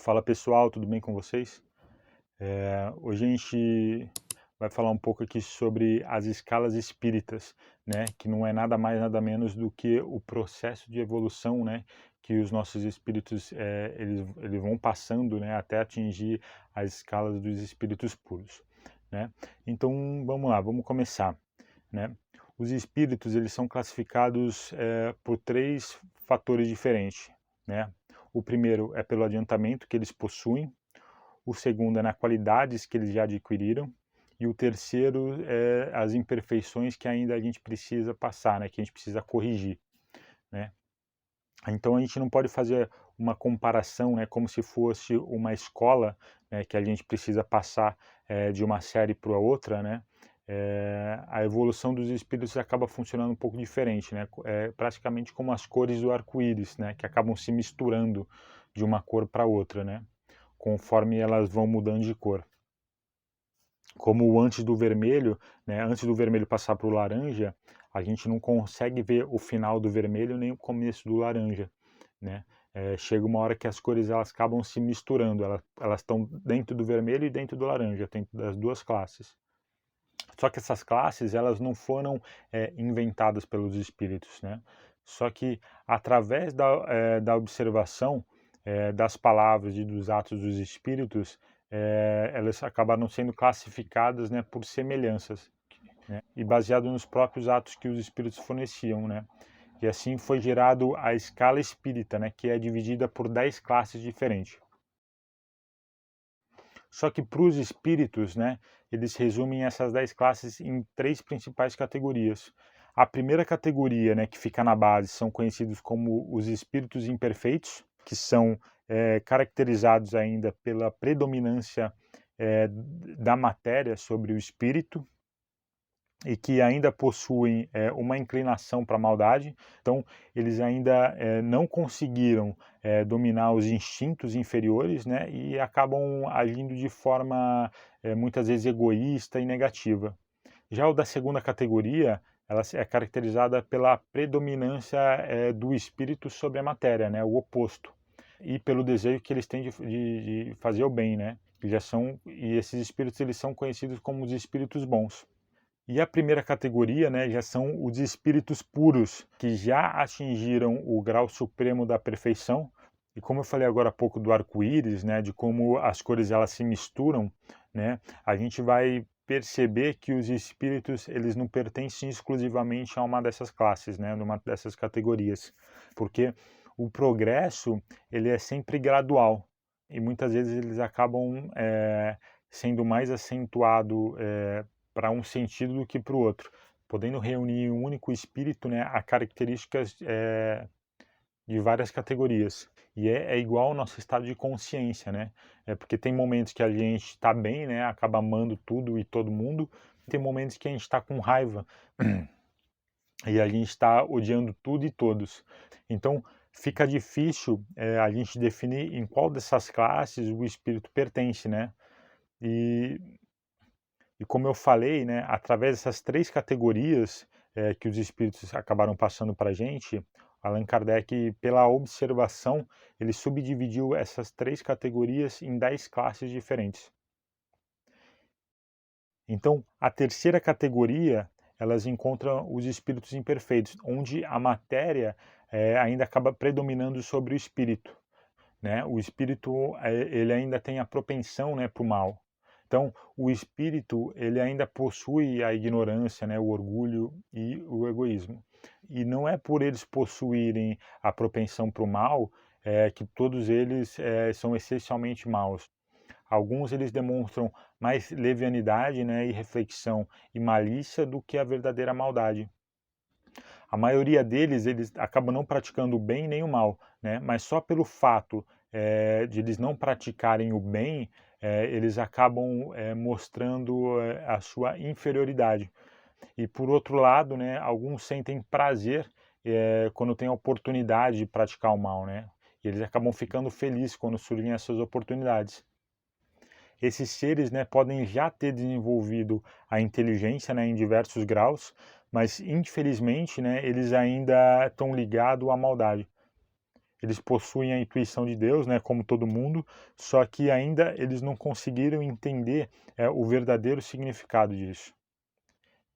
Fala pessoal, tudo bem com vocês? Hoje a gente vai falar um pouco aqui sobre as escalas espíritas, né? Que não é nada mais nada menos do que o processo de evolução, né? Que os nossos espíritos eles vão passando, né? Até atingir as escalas dos espíritos puros, né? Então vamos lá, vamos começar, né? Os espíritos eles são classificados por três fatores diferentes, né? O primeiro é pelo adiantamento que eles possuem, o segundo é nas qualidades que eles já adquiriram, e o terceiro é as imperfeições que ainda a gente precisa passar, né, que a gente precisa corrigir, né. Então a gente não pode fazer uma comparação, né, como se fosse uma escola, né, que a gente precisa passar, de uma série para outra, né. A evolução dos espíritos acaba funcionando um pouco diferente, né, praticamente como as cores do arco-íris, né, que acabam se misturando de uma cor para outra, né, conforme elas vão mudando de cor. Como antes do vermelho, né, antes do vermelho passar para o laranja, a gente não consegue ver o final do vermelho nem o começo do laranja, né? Chega uma hora que as cores elas acabam se misturando, elas estão dentro do vermelho e dentro do laranja, dentro das duas classes. Só que essas classes elas não foram inventadas pelos espíritos, né? Só que através da observação das palavras e dos atos dos espíritos, elas acabaram sendo classificadas, né, por semelhanças, né? E baseado nos próprios atos que os espíritos forneciam, né? E assim foi gerado a escala espírita, né, que é dividida por 10 classes diferentes. Só que para os espíritos, né, eles resumem essas 10 classes em três principais categorias. A primeira categoria, né, que fica na base, são conhecidos como os espíritos imperfeitos, que são caracterizados ainda pela predominância da matéria sobre o espírito, e que ainda possuem uma inclinação para a maldade, então eles ainda não conseguiram dominar os instintos inferiores, né, e acabam agindo de forma muitas vezes egoísta e negativa. Já o da segunda categoria, ela é caracterizada pela predominância do espírito sobre a matéria, né, o oposto, e pelo desejo que eles têm de fazer o bem, né, e esses espíritos eles são conhecidos como os espíritos bons. E a primeira categoria, né, já são os espíritos puros, que já atingiram o grau supremo da perfeição. E como eu falei agora há pouco do arco-íris, né, de como as cores elas se misturam, né, a gente vai perceber que os espíritos eles não pertencem exclusivamente a uma dessas classes, né, numa dessas categorias, porque o progresso ele é sempre gradual e muitas vezes eles acabam sendo mais acentuado para um sentido do que para o outro, podendo reunir em um único espírito, né, a características de várias categorias. E é igual ao nosso estado de consciência, né? Porque tem momentos que a gente está bem, né, acaba amando tudo e todo mundo, tem momentos que a gente está com raiva e a gente está odiando tudo e todos. Então fica difícil a gente definir em qual dessas classes o espírito pertence, né? E E como eu falei, né, através dessas três categorias que os espíritos acabaram passando para a gente, Allan Kardec, pela observação, ele subdividiu essas três categorias em 10 classes diferentes. Então, a terceira categoria, elas encontram os espíritos imperfeitos, onde a matéria ainda acaba predominando sobre o espírito, né? O espírito ele ainda tem a propensão, né, para o mal. Então, o espírito ele ainda possui a ignorância, né, o orgulho e o egoísmo. E não é por eles possuírem a propensão para o mal que todos eles são essencialmente maus. Alguns eles demonstram mais levianidade, né, e reflexão e malícia do que a verdadeira maldade. A maioria deles, eles acabam não praticando o bem nem o mal, né? Mas só pelo fato de eles não praticarem o bem, eles acabam mostrando a sua inferioridade. E por outro lado, né, alguns sentem prazer quando têm a oportunidade de praticar o mal, né? E eles acabam ficando felizes quando surgem essas oportunidades. Esses seres, né, podem já ter desenvolvido a inteligência, né, em diversos graus, mas infelizmente, né, eles ainda estão ligados à maldade. Eles possuem a intuição de Deus, né, como todo mundo, só que ainda eles não conseguiram entender o verdadeiro significado disso.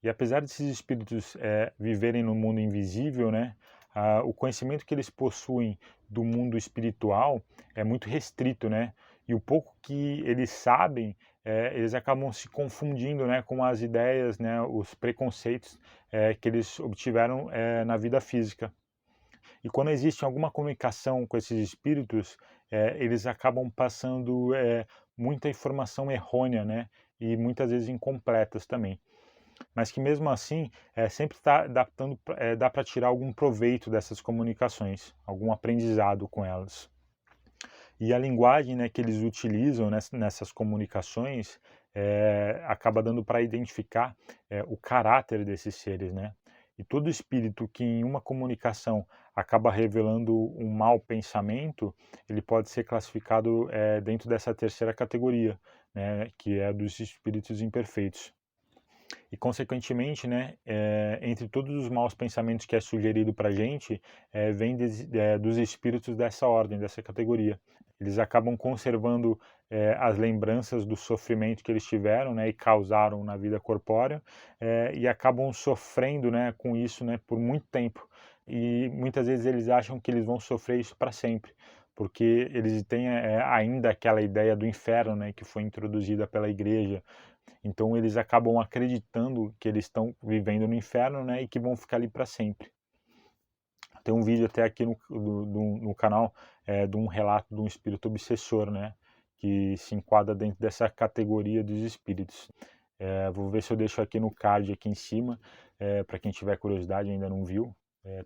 E apesar desses espíritos viverem no mundo invisível, né, o conhecimento que eles possuem do mundo espiritual é muito restrito, né? E o pouco que eles sabem, eles acabam se confundindo, né, com as ideias, né, os preconceitos que eles obtiveram na vida física. E quando existe alguma comunicação com esses espíritos, eles acabam passando muita informação errônea, né? E muitas vezes incompletas também. Mas que mesmo assim, sempre dá para tirar algum proveito dessas comunicações, algum aprendizado com elas. E a linguagem, né, que eles utilizam nessas comunicações acaba dando para identificar o caráter desses seres, né? E todo espírito que em uma comunicação acaba revelando um mau pensamento, ele pode ser classificado dentro dessa terceira categoria, né, que é a dos espíritos imperfeitos. E, consequentemente, né, entre todos os maus pensamentos que é sugerido para a gente, vem dos espíritos dessa ordem, dessa categoria. Eles acabam conservando as lembranças do sofrimento que eles tiveram, né, e causaram na vida corpórea, e acabam sofrendo, né, com isso, né, por muito tempo. E muitas vezes eles acham que eles vão sofrer isso para sempre, porque eles têm ainda aquela ideia do inferno, né, que foi introduzida pela igreja. Então eles acabam acreditando que eles estão vivendo no inferno, né, e que vão ficar ali para sempre. Tem um vídeo até aqui no canal de um relato de um espírito obsessor, né, que se enquadra dentro dessa categoria dos espíritos. Vou ver se eu deixo aqui no card aqui em cima, para quem tiver curiosidade e ainda não viu,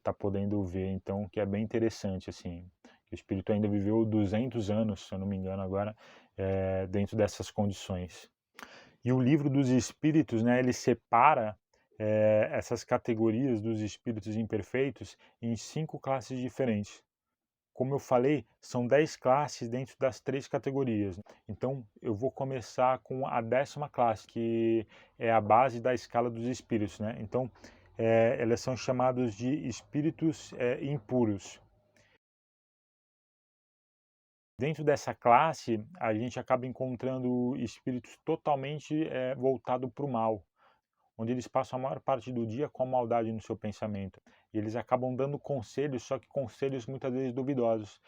tá podendo ver, então, que é bem interessante, assim. O espírito ainda viveu 200 anos, se eu não me engano agora, dentro dessas condições. E o livro dos espíritos, né, ele separa essas categorias dos espíritos imperfeitos em 5 classes diferentes. Como eu falei, são 10 classes dentro das 3 categorias. Então, eu vou começar com a 10ª classe, que é a base da escala dos espíritos, né? Então, elas são chamadas de espíritos impuros. Dentro dessa classe, a gente acaba encontrando espíritos totalmente voltados para o mal, onde eles passam a maior parte do dia com a maldade no seu pensamento. E eles acabam dando conselhos, só que conselhos muitas vezes duvidosos.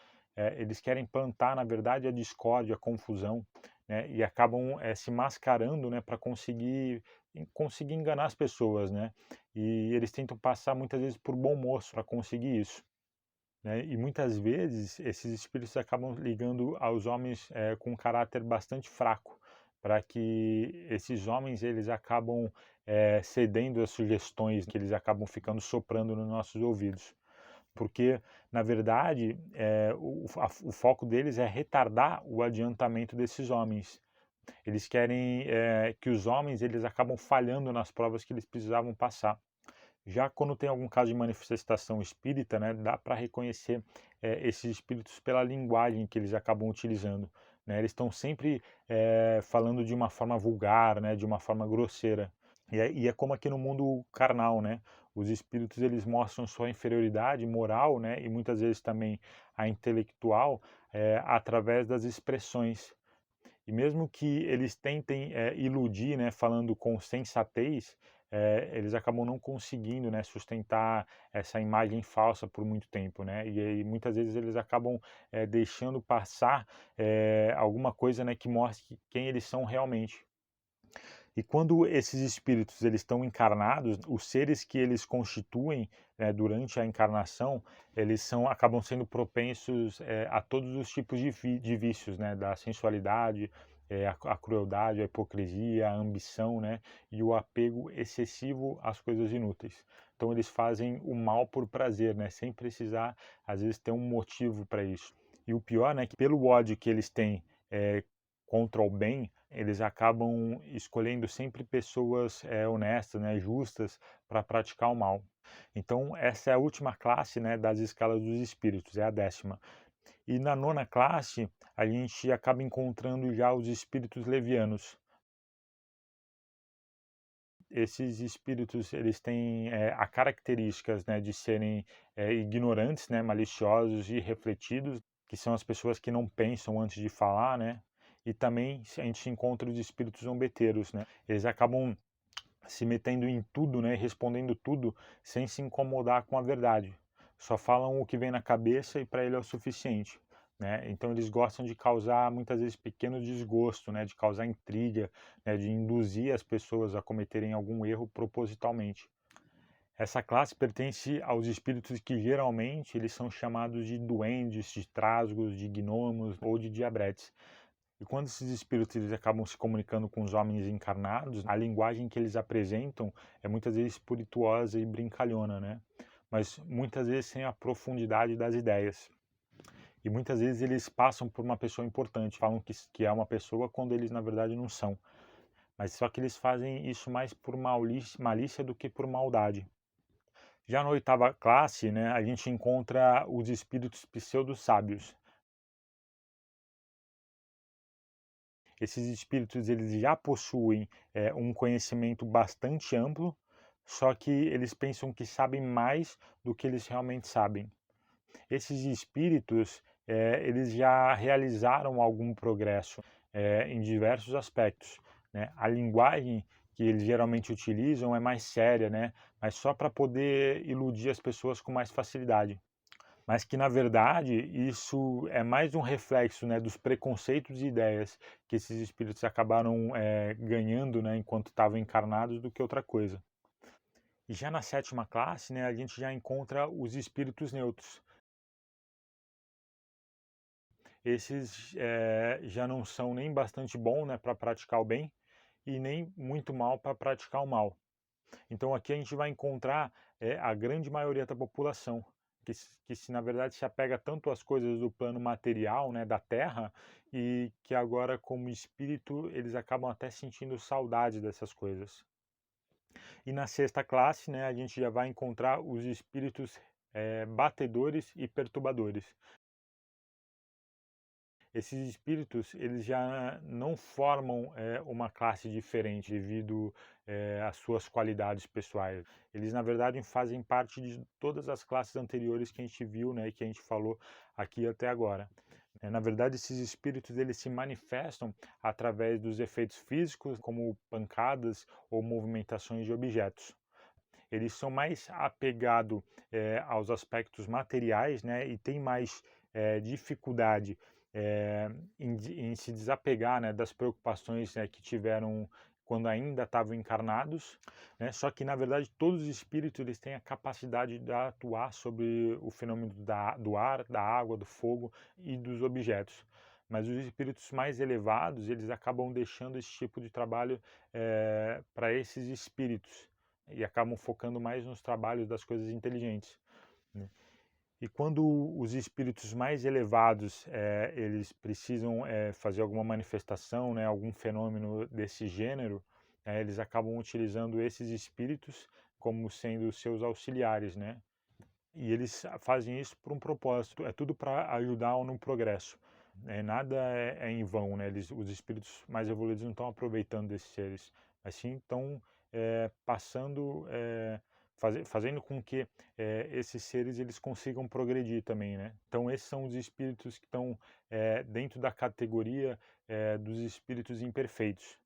Eles querem plantar, na verdade, a discórdia, a confusão, né? E acabam se mascarando, né, para conseguir enganar as pessoas, né? E eles tentam passar muitas vezes por bom moço para conseguir isso. Né? E muitas vezes esses espíritos acabam ligando aos homens com um caráter bastante fraco, para que esses homens eles acabam cedendo às sugestões que eles acabam ficando soprando nos nossos ouvidos. Porque, na verdade, o foco deles é retardar o adiantamento desses homens. Eles querem que os homens eles acabam falhando nas provas que eles precisavam passar. Já quando tem algum caso de manifestação espírita, né, dá para reconhecer esses espíritos pela linguagem que eles acabam utilizando. Né? Eles estão sempre falando de uma forma vulgar, né, de uma forma grosseira. E é como aqui no mundo carnal, né? Os espíritos eles mostram sua inferioridade moral, né, e muitas vezes também a intelectual através das expressões. E mesmo que eles tentem iludir, né, falando com sensatez, eles acabam não conseguindo, né, sustentar essa imagem falsa por muito tempo, né? E aí muitas vezes eles acabam deixando passar alguma coisa, né, que mostre quem eles são realmente. E quando esses espíritos eles estão encarnados, os seres que eles constituem durante a encarnação, acabam sendo propensos a todos os tipos de vícios, né, da sensualidade, a crueldade, a hipocrisia, a ambição, né, e o apego excessivo às coisas inúteis. Então eles fazem o mal por prazer, né, sem precisar, às vezes, ter um motivo para isso. E o pior, né, que pelo ódio que eles têm contra o bem, eles acabam escolhendo sempre pessoas honestas, né, justas, para praticar o mal. Então, essa é a última classe, né, das escalas dos espíritos, é a 10ª. E na 9ª classe, a gente acaba encontrando já os espíritos levianos. Esses espíritos, eles têm a características, né, de serem ignorantes, né, maliciosos e refletidos, que são as pessoas que não pensam antes de falar, né? E também a gente encontra os espíritos zombeteiros, né? Eles acabam se metendo em tudo, né, respondendo tudo sem se incomodar com a verdade. Só falam o que vem na cabeça e para ele é o suficiente. Né? Então eles gostam de causar muitas vezes pequeno desgosto, né? De causar intriga, né? De induzir as pessoas a cometerem algum erro propositalmente. Essa classe pertence aos espíritos que geralmente eles são chamados de duendes, de trasgos, de gnomos ou de diabretes. E quando esses espíritos eles acabam se comunicando com os homens encarnados, a linguagem que eles apresentam é muitas vezes espirituosa e brincalhona, né? Mas muitas vezes sem a profundidade das ideias. E muitas vezes eles passam por uma pessoa importante, falam que é uma pessoa quando eles na verdade não são. Mas só que eles fazem isso mais por malícia do que por maldade. Já na oitava classe, né, a gente encontra os espíritos pseudo-sábios. Esses espíritos eles já possuem um conhecimento bastante amplo, só que eles pensam que sabem mais do que eles realmente sabem. Esses espíritos eles já realizaram algum progresso em diversos aspectos. Né? A linguagem que eles geralmente utilizam é mais séria, né? Mas só para poder iludir as pessoas com mais facilidade. Mas que na verdade isso é mais um reflexo, né, dos preconceitos e ideias que esses espíritos acabaram ganhando, né, enquanto estavam encarnados, do que outra coisa. E já na sétima classe, né, a gente já encontra os espíritos neutros. Esses já não são nem bastante bons, né, para praticar o bem e nem muito mal para praticar o mal. Então aqui a gente vai encontrar a grande maioria da população, que se na verdade se apega tanto às coisas do plano material, né, da Terra, e que agora como espírito eles acabam até sentindo saudade dessas coisas. E na sexta classe, né, a gente já vai encontrar os espíritos batedores e perturbadores. Esses espíritos eles já não formam uma classe diferente devido às suas qualidades pessoais. Eles na verdade fazem parte de todas as classes anteriores que a gente viu, né, e que a gente falou aqui até agora. Na verdade, esses espíritos eles se manifestam através dos efeitos físicos, como pancadas ou movimentações de objetos. Eles são mais apegados aos aspectos materiais, né, e têm mais dificuldade em se desapegar, né, das preocupações, né, que tiveram quando ainda estavam encarnados, né? Só que na verdade todos os espíritos eles têm a capacidade de atuar sobre o fenômeno do ar, da água, do fogo e dos objetos. Mas os espíritos mais elevados eles acabam deixando esse tipo de trabalho para esses espíritos e acabam focando mais nos trabalhos das coisas inteligentes. Né? E quando os espíritos mais elevados eles precisam fazer alguma manifestação, né, algum fenômeno desse gênero, eles acabam utilizando esses espíritos como sendo seus auxiliares, né? E eles fazem isso por um propósito, é tudo para ajudar no progresso. Nada é em vão, né? Os espíritos mais evoluídos não estão aproveitando desses seres, mas sim estão passando, fazendo com que esses seres eles consigam progredir também, né? Então esses são os espíritos que estão dentro da categoria dos espíritos imperfeitos.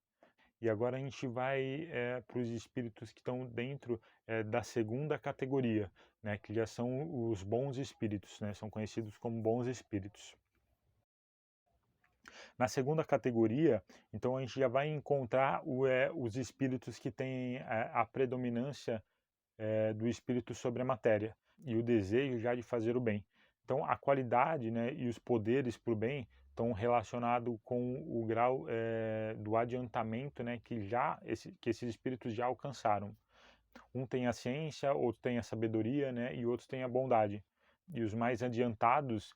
E agora a gente vai para os espíritos que estão dentro da segunda categoria, né, que já são os bons espíritos, né, são conhecidos como bons espíritos. Na segunda categoria, então a gente já vai encontrar os espíritos que têm a predominância do espírito sobre a matéria e o desejo já de fazer o bem. Então a qualidade, né, e os poderes para o bem estão relacionados com o grau do adiantamento, né, que esses espíritos já alcançaram. Um tem a ciência, outro tem a sabedoria, né, e outros têm a bondade. E os mais adiantados,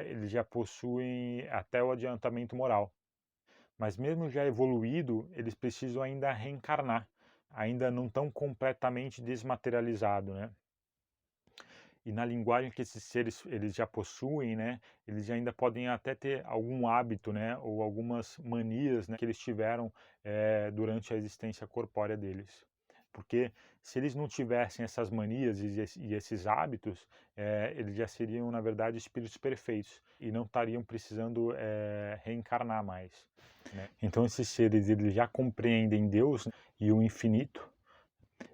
eles já possuem até o adiantamento moral. Mas mesmo já evoluído, eles precisam ainda reencarnar, ainda não estão completamente desmaterializados, né? E na linguagem que esses seres eles já possuem, né, eles ainda podem até ter algum hábito, né, ou algumas manias, né, que eles tiveram durante a existência corpórea deles. porque se eles não tivessem essas manias e esses hábitos, eles já seriam, na verdade, espíritos perfeitos e não estariam precisando reencarnar mais, né? Então esses seres, eles já compreendem Deus e o infinito,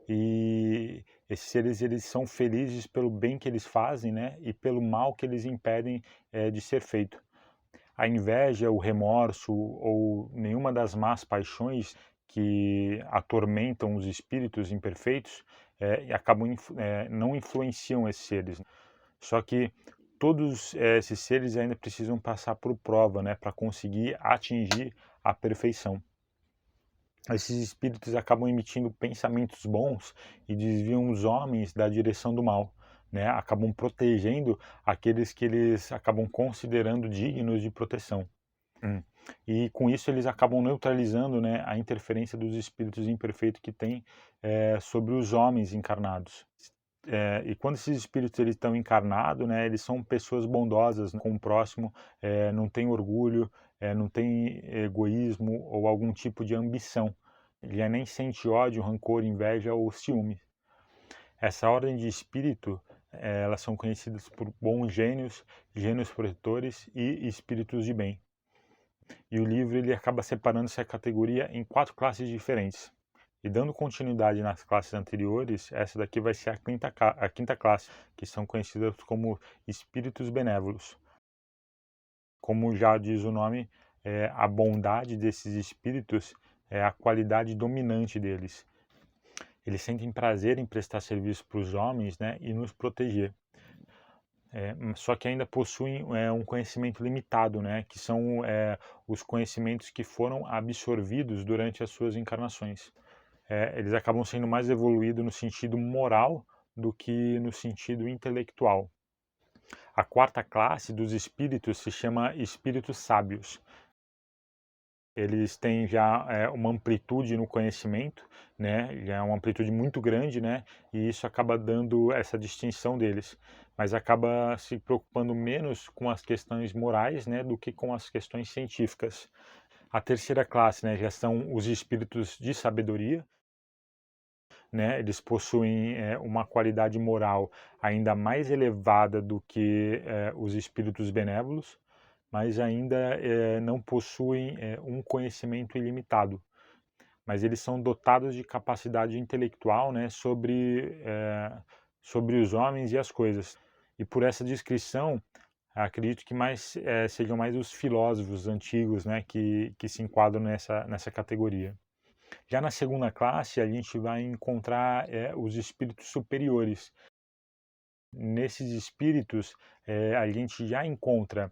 e esses seres, eles são felizes pelo bem que eles fazem, né, e pelo mal que eles impedem de ser feito. A inveja, o remorso ou nenhuma das más paixões que atormentam os espíritos imperfeitos não influenciam esses seres. Só que todos esses seres ainda precisam passar por prova, né, para conseguir atingir a perfeição. Esses espíritos acabam emitindo pensamentos bons e desviam os homens da direção do mal, né? Acabam protegendo aqueles que eles acabam considerando dignos de proteção. E com isso eles acabam neutralizando, né, a interferência dos espíritos imperfeitos que tem sobre os homens encarnados. E quando esses espíritos eles estão encarnados, né, eles são pessoas bondosas com o próximo, não tem orgulho, não tem egoísmo ou algum tipo de ambição. Ele já nem sente ódio, rancor, inveja ou ciúme. Essa ordem de espírito, elas são conhecidas por bons gênios, gênios protetores e espíritos de bem. E o livro ele acaba separando essa categoria em 4 classes diferentes. E dando continuidade nas classes anteriores, essa daqui vai ser a quinta classe, que são conhecidas como espíritos benévolos. Como já diz o nome, a bondade desses espíritos é a qualidade dominante deles. Eles sentem prazer em prestar serviço para os homens, né, e nos proteger. Só que ainda possuem um conhecimento limitado, né, que são os conhecimentos que foram absorvidos durante as suas encarnações. Eles acabam sendo mais evoluídos no sentido moral do que no sentido intelectual. A quarta classe dos espíritos se chama espíritos sábios. Eles têm já uma amplitude no conhecimento, né? Já é uma amplitude muito grande, né? E isso acaba dando essa distinção deles, mas acaba se preocupando menos com as questões morais, né, do que com as questões científicas. A terceira classe, né, já são os espíritos de sabedoria, né? Eles possuem uma qualidade moral ainda mais elevada do que os espíritos benévolos, mas ainda não possuem um conhecimento ilimitado. Mas eles são dotados de capacidade intelectual, né, sobre os homens e as coisas. E por essa descrição, acredito que sejam mais os filósofos antigos, né, que se enquadram nessa categoria. Já na segunda classe, a gente vai encontrar os espíritos superiores. Nesses espíritos, a gente já encontra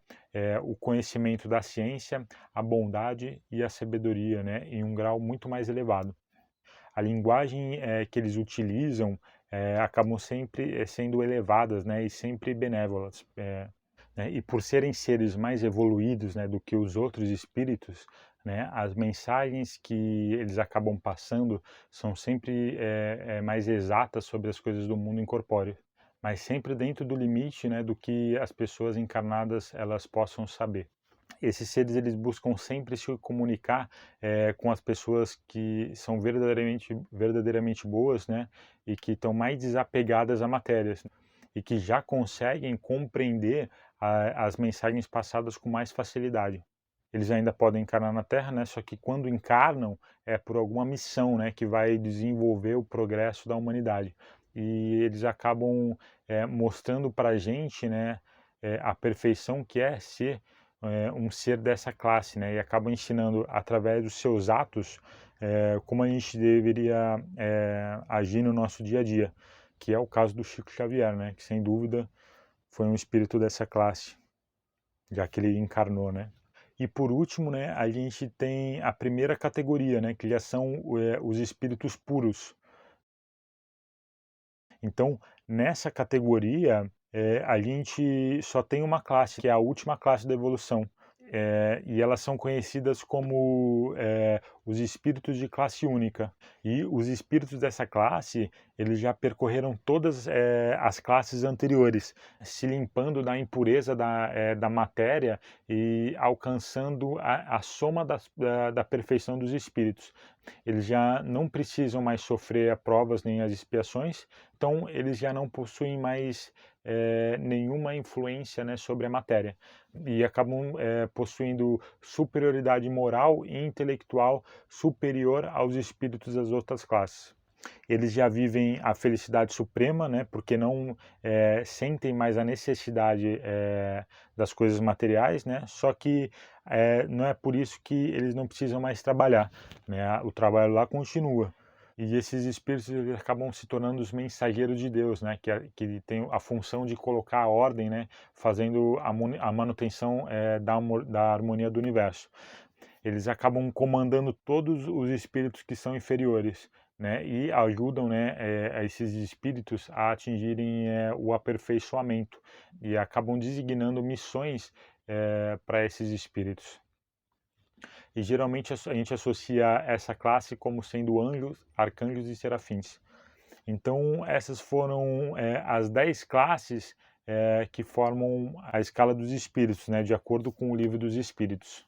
o conhecimento da ciência, a bondade e a sabedoria, né, em um grau muito mais elevado. A linguagem que eles utilizam acabam sempre sendo elevadas, né, e sempre benévolas. Né, e por serem seres mais evoluídos, né, do que os outros espíritos, né, as mensagens que eles acabam passando são sempre mais exatas sobre as coisas do mundo incorpóreo, mas sempre dentro do limite, né, do que as pessoas encarnadas elas possam saber. Esses seres eles buscam sempre se comunicar com as pessoas que são verdadeiramente boas, né, e que estão mais desapegadas à matéria e que já conseguem compreender as mensagens passadas com mais facilidade. Eles ainda podem encarnar na Terra, né? Só que quando encarnam é por alguma missão, né? Que vai desenvolver o progresso da humanidade. E eles acabam mostrando para a gente, né? A perfeição que é ser um ser dessa classe, né? E acabam ensinando através dos seus atos como a gente deveria agir no nosso dia a dia, que é o caso do Chico Xavier, né? Que sem dúvida foi um espírito dessa classe, já que ele encarnou, né? E por último, né, a gente tem a primeira categoria, né, que já são os espíritos puros. Então, nessa categoria, a gente só tem uma classe, que é a última classe da evolução. E elas são conhecidas como os espíritos de classe única. E os espíritos dessa classe, eles já percorreram todas as classes anteriores, se limpando da impureza da matéria e alcançando a soma da perfeição dos espíritos. Eles já não precisam mais sofrer as provas nem as expiações, então eles já não possuem mais nenhuma influência, né, sobre a matéria e acabam possuindo superioridade moral e intelectual superior aos espíritos das outras classes. Eles já vivem a felicidade suprema, né, porque não sentem mais a necessidade das coisas materiais, né, só que não é por isso que eles não precisam mais trabalhar, né, o trabalho lá continua. E esses espíritos eles acabam se tornando os mensageiros de Deus, né, que tem a função de colocar a ordem, né, fazendo a manutenção da harmonia do universo. Eles acabam comandando todos os espíritos que são inferiores, né, e ajudam, né, esses espíritos a atingirem o aperfeiçoamento e acabam designando missões para esses espíritos. E geralmente a gente associa essa classe como sendo anjos, arcanjos e serafins. Então essas foram as 10 classes que formam a escala dos espíritos, né, de acordo com o livro dos espíritos.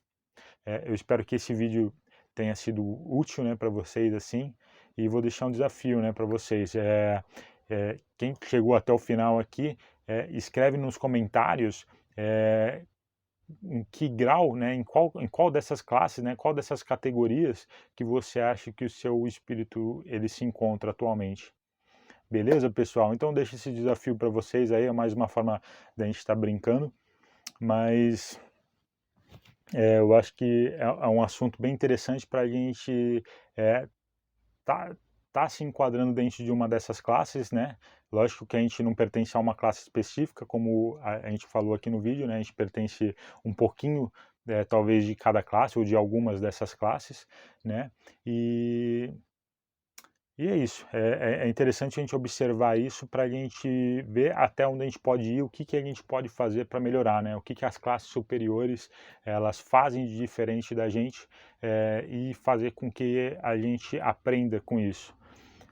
Eu espero que esse vídeo tenha sido útil, né, para vocês assim, e vou deixar um desafio, né, para vocês. Quem chegou até o final aqui, escreve nos comentários em que grau, né, em qual dessas classes, né, qual dessas categorias que você acha que o seu espírito ele se encontra atualmente. Beleza, pessoal? Então deixa esse desafio para vocês aí, é mais uma forma da gente estar brincando, mas eu acho que é um assunto bem interessante para a gente tá, tá se enquadrando dentro de uma dessas classes, né? Lógico que a gente não pertence a uma classe específica, como a gente falou aqui no vídeo, né? A gente pertence um pouquinho, talvez, de cada classe ou de algumas dessas classes, né? E é isso, é interessante a gente observar isso para a gente ver até onde a gente pode ir, o que, que a gente pode fazer para melhorar, né? O que, que as classes superiores elas fazem de diferente da gente e fazer com que a gente aprenda com isso,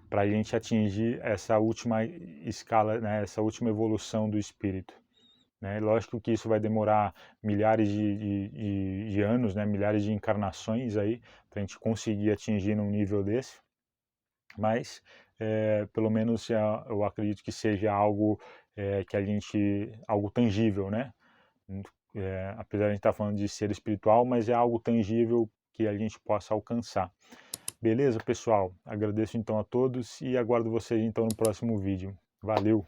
para a gente atingir essa última escala, né? Essa última evolução do espírito. Né? Lógico que isso vai demorar milhares de anos, né? Milhares de encarnações aí, para a gente conseguir atingir um nível desse, mas pelo menos eu acredito que seja algo que a gente, algo tangível, né? Apesar de a gente estar falando de ser espiritual, mas é algo tangível que a gente possa alcançar. Beleza, pessoal? Agradeço então a todos e aguardo vocês então no próximo vídeo. Valeu!